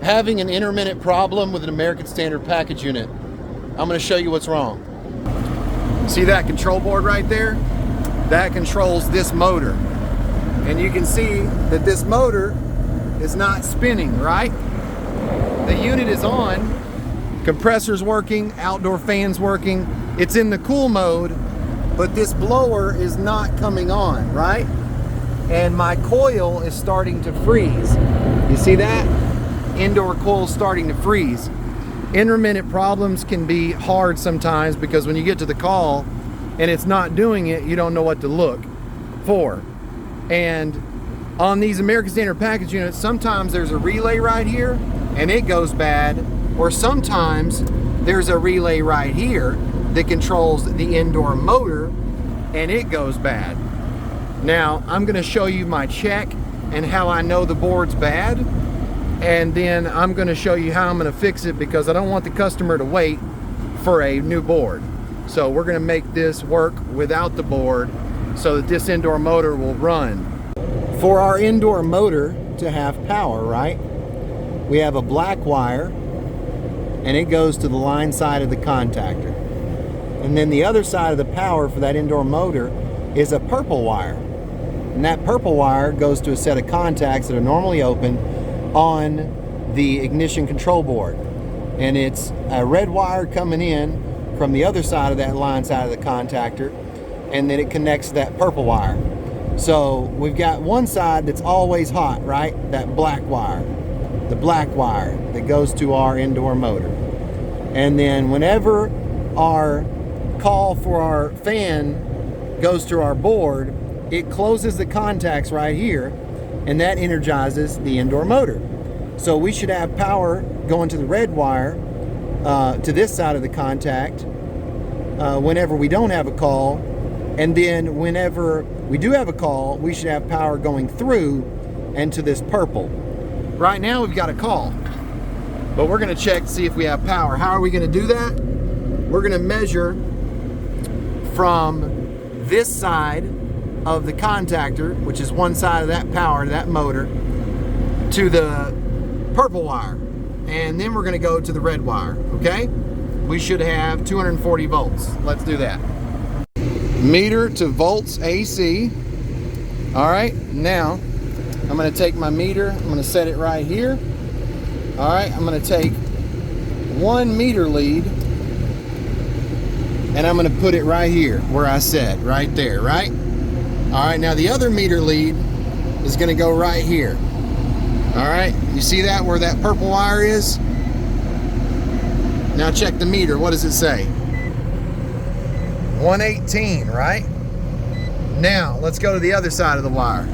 having an intermittent problem with an American Standard package unit. I'm going to show you what's wrong. See that control board right there? That controls this motor. And you can see that this motor is not spinning, right? The unit is on, compressor's working, outdoor fan's working. It's in the cool mode, but this blower is not coming on, right? And my coil is starting to freeze. You see that? Indoor coil starting to freeze. Intermittent problems can be hard sometimes because when you get to the call and it's not doing it, you don't know what to look for. And on these American Standard package units, sometimes there's a relay right here and it goes bad, or sometimes there's a relay right here that controls the indoor motor and it goes bad. Now, I'm going to show you my check and how I know the board's bad, and then I'm going to show you how I'm going to fix it because I don't want the customer to wait for a new board. So we're going to make this work without the board so that this indoor motor will run. For our indoor motor to have power, right, we have a black wire and it goes to the line side of the contactor. And then the other side of the power for that indoor motor is a purple wire. And that purple wire goes to a set of contacts that are normally open on the ignition control board. And it's a red wire coming in from the other side of that line side of the contactor, and then it connects to that purple wire. So we've got one side that's always hot, right? That black wire. The black wire that goes to our indoor motor. And then whenever our call for our fan goes to our board, it closes the contacts right here, and that energizes the indoor motor. So we should have power going to the red wire to this side of the contact whenever we don't have a call, and then whenever we do have a call, we should have power going through and to this purple. Right now we've got a call, but we're going to check to see if we have power. How are we going to do that? We're going to measure from this side of the contactor, which is one side of that power to that motor, to the purple wire, and then we're going to go to the red wire. Okay, we should have 240 volts. Let's do that. Meter to volts AC. All right, now I'm going to take my meter, I'm going to set it right here. All right, I'm going to take 1 meter lead and I'm going to put it right here where I said, right there, right? All right, now the other meter lead is going to go right here. All right, you see that where that purple wire is? Now check the meter. What does it say? 118, right? Now let's go to the other side of the wire.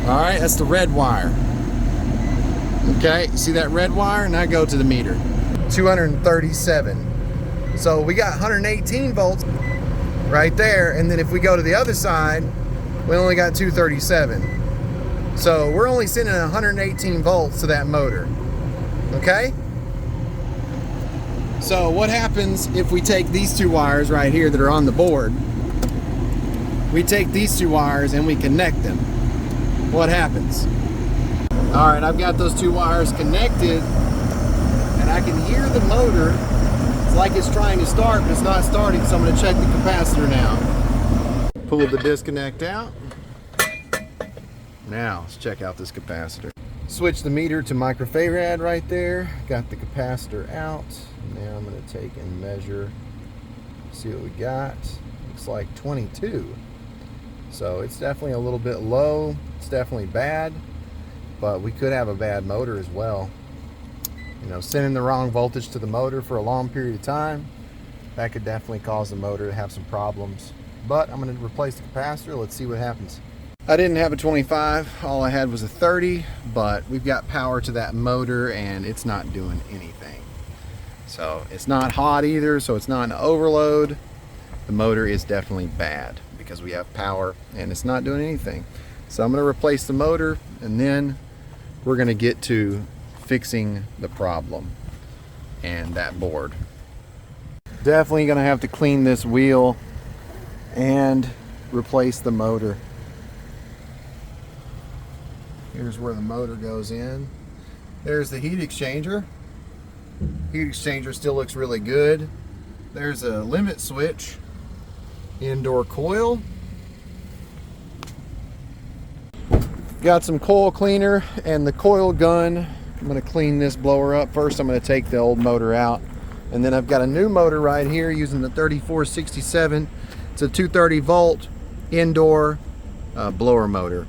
All right, that's the red wire. Okay, you see that red wire? Now go to the meter. 237. So we got 118 volts right there, and then if we go to the other side, we only got 237. So we're only sending 118 volts to that motor. Okay? So what happens if we take these two wires right here that are on the board? We take these two wires and we connect them. What happens? All right, I've got those two wires connected and I can hear the motor. It's like it's trying to start, but it's not starting, so I'm going to check the capacitor now. Pull the disconnect out. Now, let's check out this capacitor. Switch the meter to microfarad right there. Got the capacitor out. Now I'm going to take and measure, see what we got. Looks like 22. So it's definitely a little bit low. It's definitely bad, but we could have a bad motor as well. You know, sending the wrong voltage to the motor for a long period of time, that could definitely cause the motor to have some problems. But I'm going to replace the capacitor. Let's see what happens. I didn't have a 25, all I had was a 30, but we've got power to that motor and it's not doing anything. So it's not hot either, so it's not an overload. The motor is definitely bad because we have power and it's not doing anything. So I'm going to replace the motor and then we're going to get to fixing the problem and that board. Definitely going to have to clean this wheel and replace the motor. Here's where the motor goes in. There's the heat exchanger. Heat exchanger still looks really good. There's a limit switch, indoor coil. Got some coil cleaner and the coil gun. I'm going to clean this blower up. First I'm going to take the old motor out, and then I've got a new motor right here using the 3467. It's a 230 volt indoor blower motor.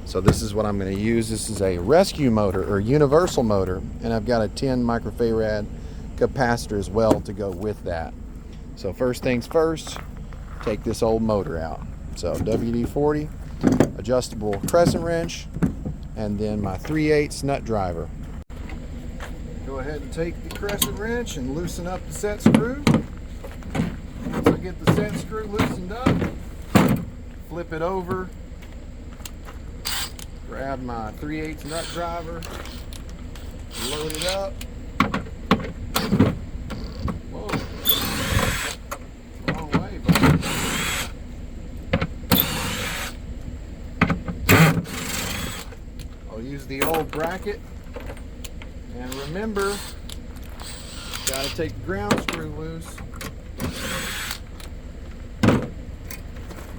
So this is what I'm going to use. This is a rescue motor or universal motor, and I've got a 10 microfarad capacitor as well to go with that. So first things first, take this old motor out. So WD-40, adjustable crescent wrench, and then my 3/8 nut driver. Go ahead and take the crescent wrench and loosen up the set screw. Once I get the set screw loosened up, flip it over, grab my 3/8 nut driver, load it up. Whoa, long way, buddy. I'll use the old bracket, and remember, gotta take the ground screw loose.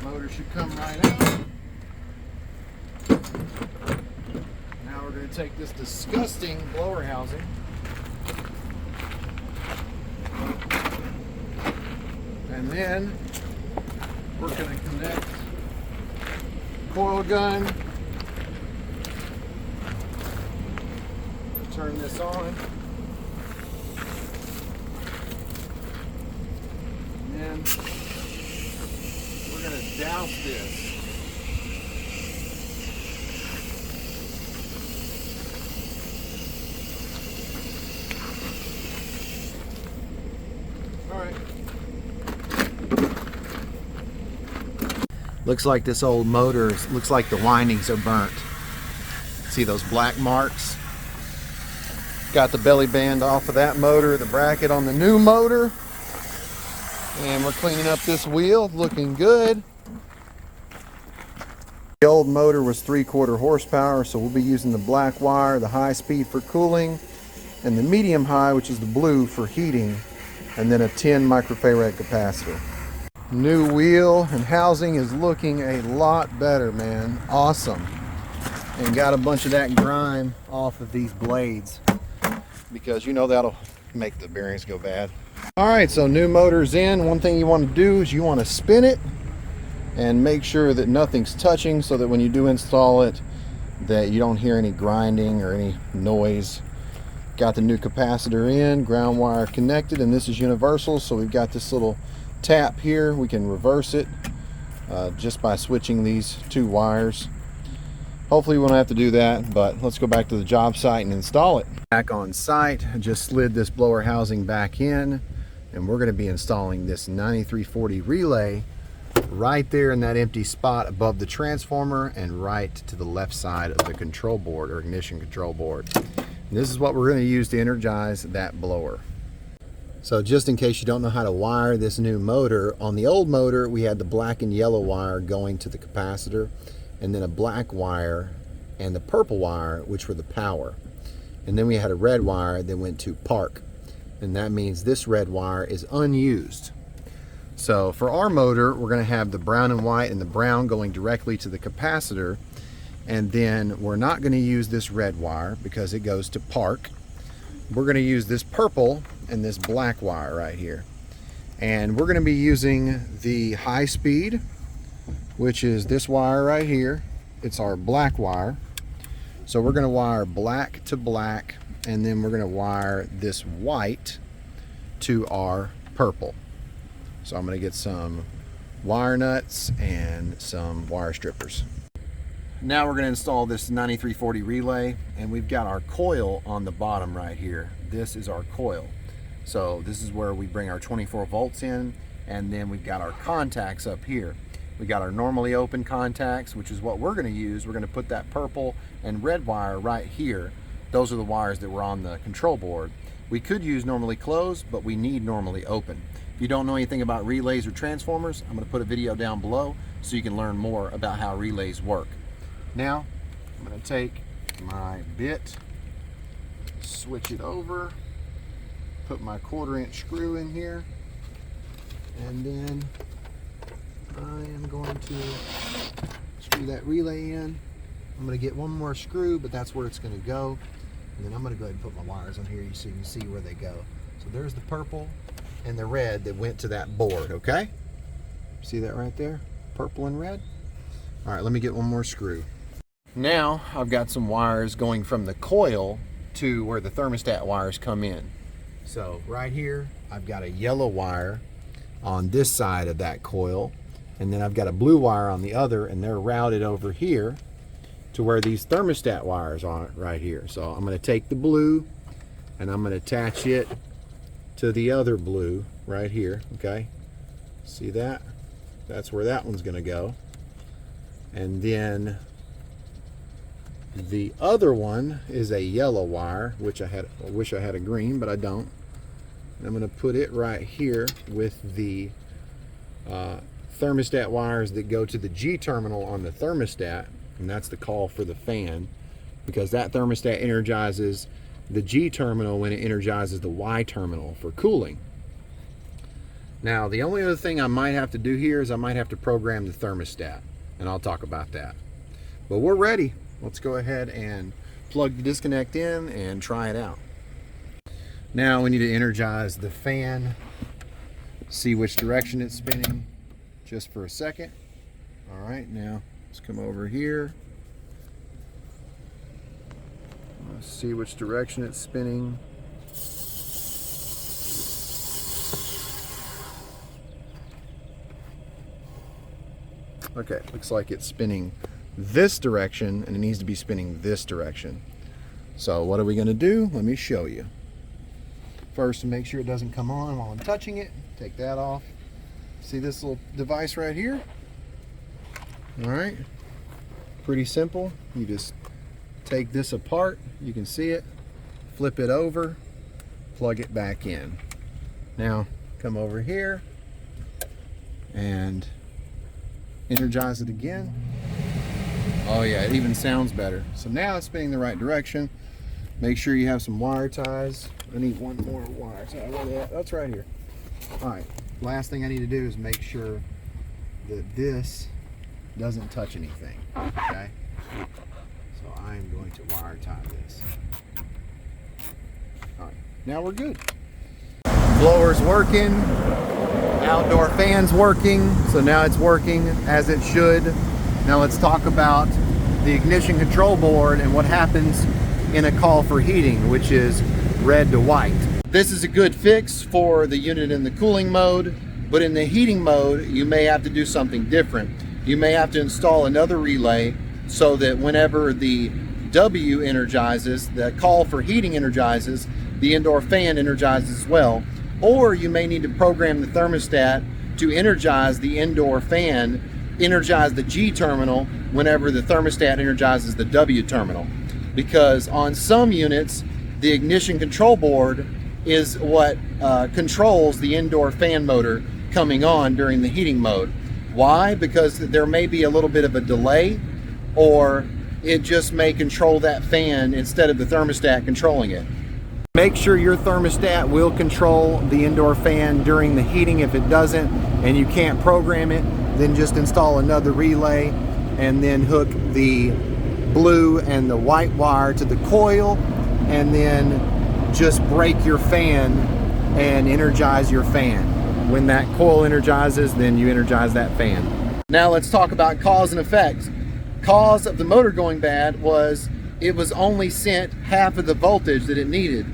Motor should come right out. Now we're going to take this disgusting blower housing, and then we're going to connect coil gun, turn this on, and then we're going to douse this. Alright. Looks like this old motor, looks like the windings are burnt. See those black marks? Got the belly band off of that motor, the bracket on the new motor. And we're cleaning up this wheel, looking good. The old motor was 3/4 horsepower, so we'll be using the black wire, the high speed for cooling, and the medium high, which is the blue, for heating, and then a 10 microfarad capacitor. New wheel and housing is looking a lot better, man. Awesome. And got a bunch of that grime off of these blades, because you know that'll make the bearings go bad. Alright, so new motor's in. One thing you want to do is you want to spin it and make sure that nothing's touching, so that when you do install it, that you don't hear any grinding or any noise. Got the new capacitor in, ground wire connected, and this is universal, so we've got this little tap here. We can reverse it just by switching these two wires. Hopefully we won't have to do that, but let's go back to the job site and install it. Back on site, I just slid this blower housing back in, and we're going to be installing this 9340 relay right there in that empty spot above the transformer and right to the left side of the control board or ignition control board. And this is what we're going to use to energize that blower. So just in case you don't know how to wire this new motor, on the old motor we had the black and yellow wire going to the capacitor, and then a black wire and the purple wire, which were the power. And then we had a red wire that went to park, and that means this red wire is unused. So for our motor, we're going to have the brown and white, and the brown going directly to the capacitor, and then we're not going to use this red wire because it goes to park. We're going to use this purple and this black wire right here, and we're going to be using the high speed, which is this wire right here. It's our black wire. So we're going to wire black to black, and then we're going to wire this white to our purple. So I'm going to get some wire nuts and some wire strippers. Now we're going to install this 9340 relay, and we've got our coil on the bottom right here. This is our coil. So this is where we bring our 24 volts in, and then we've got our contacts up here. We got our normally open contacts, which is what we're going to use. We're going to put that purple and red wire right here. Those are the wires that were on the control board. We could use normally closed, but we need normally open. If you don't know anything about relays or transformers, I'm going to put a video down below so you can learn more about how relays work. Now, I'm going to take my bit switch it over, put my 1/4" screw in here, and then I am going to screw that relay in. I'm going to get one more screw, but that's where it's going to go. And then I'm going to go ahead and put my wires on here so you can see where they go. So there's the purple and the red that went to that board, okay? See that right there? Purple and red. All right, let me get one more screw. Now I've got some wires going from the coil to where the thermostat wires come in. So right here, I've got a yellow wire on this side of that coil, and then I've got a blue wire on the other, and they're routed over here to where these thermostat wires are right here. So I'm going to take the blue and I'm going to attach it to the other blue right here, okay? See that? That's where that one's going to go. And then the other one is a yellow wire, which I wish I had a green, but I don't. And I'm going to put it right here with the thermostat wires that go to the G terminal on the thermostat, and that's the call for the fan, because that thermostat energizes the G terminal when it energizes the Y terminal for cooling. Now, the only other thing I might have to do here is I might have to program the thermostat, and I'll talk about that. But we're ready. Let's go ahead and plug the disconnect in and try it out. Now we need to energize the fan, see which direction it's spinning just for a second. All right, now let's come over here. Let's see which direction it's spinning. Okay, looks like it's spinning this direction, and it needs to be spinning this direction. So what are we going to do? Let me show you. First, to make sure it doesn't come on while I'm touching it, take that off. See this little device right here? All right, pretty simple. You just take this apart, you can see it, flip it over, plug it back in. Now come over here and energize it again. Oh yeah, it even sounds better. So now it's spinning the right direction. Make sure you have some wire ties. I need one more wire tie. Where they at? That's right here. All right, last thing I need to do is make sure that this doesn't touch anything, okay? So I'm going to wire tie this. All right, now we're good. Blower's working, outdoor fan's working, so now it's working as it should. Now let's talk about the ignition control board and what happens in a call for heating, which is red to white. This is a good fix for the unit in the cooling mode, but in the heating mode, you may have to do something different. You may have to install another relay so that whenever the W energizes, the call for heating energizes, the indoor fan energizes as well. Or you may need to program the thermostat to energize the indoor fan, energize the G terminal whenever the thermostat energizes the W terminal. Because on some units, the ignition control board is what controls the indoor fan motor coming on during the heating mode. Why? Because there may be a little bit of a delay, or it just may control that fan instead of the thermostat controlling it. Make sure your thermostat will control the indoor fan during the heating. If it doesn't and you can't program it, then just install another relay and then hook the blue and the white wire to the coil, and then just break your fan and energize your fan. When that coil energizes, then you energize that fan. Now let's talk about cause and effect. Cause of the motor going bad was it was only sent half of the voltage that it needed.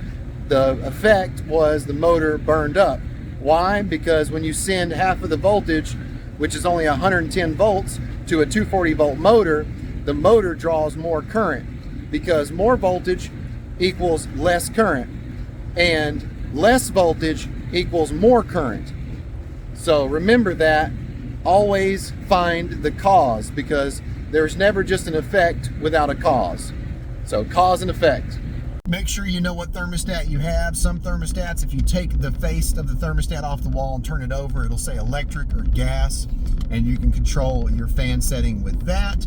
The effect was the motor burned up. Why? Because when you send half of the voltage, which is only 110 volts, to a 240 volt motor, the motor draws more current, because more voltage equals less current, and less voltage equals more current. So remember that. Always find the cause, because there's never just an effect without a cause. So cause and effect. Make sure you know what thermostat you have. Some thermostats, if you take the face of the thermostat off the wall and turn it over, it'll say electric or gas, and you can control your fan setting with that.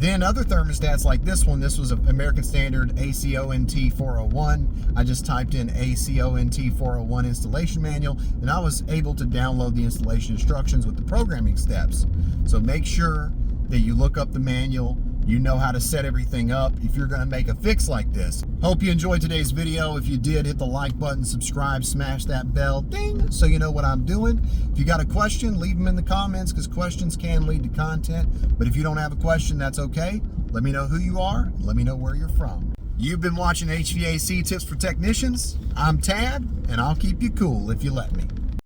Then other thermostats like this one, this was an American Standard ACONT 401. I just typed in ACONT 401 installation manual, and I was able to download the installation instructions with the programming steps. So make sure that you look up the manual, you know how to set everything up if you're gonna make a fix like this. Hope you enjoyed today's video. If you did, hit the like button, subscribe, smash that bell, ding, so you know what I'm doing. If you got a question, leave them in the comments, because questions can lead to content. But if you don't have a question, that's okay. Let me know who you are, and let me know where you're from. You've been watching HVAC Tips for Technicians. I'm Tad, and I'll keep you cool if you let me.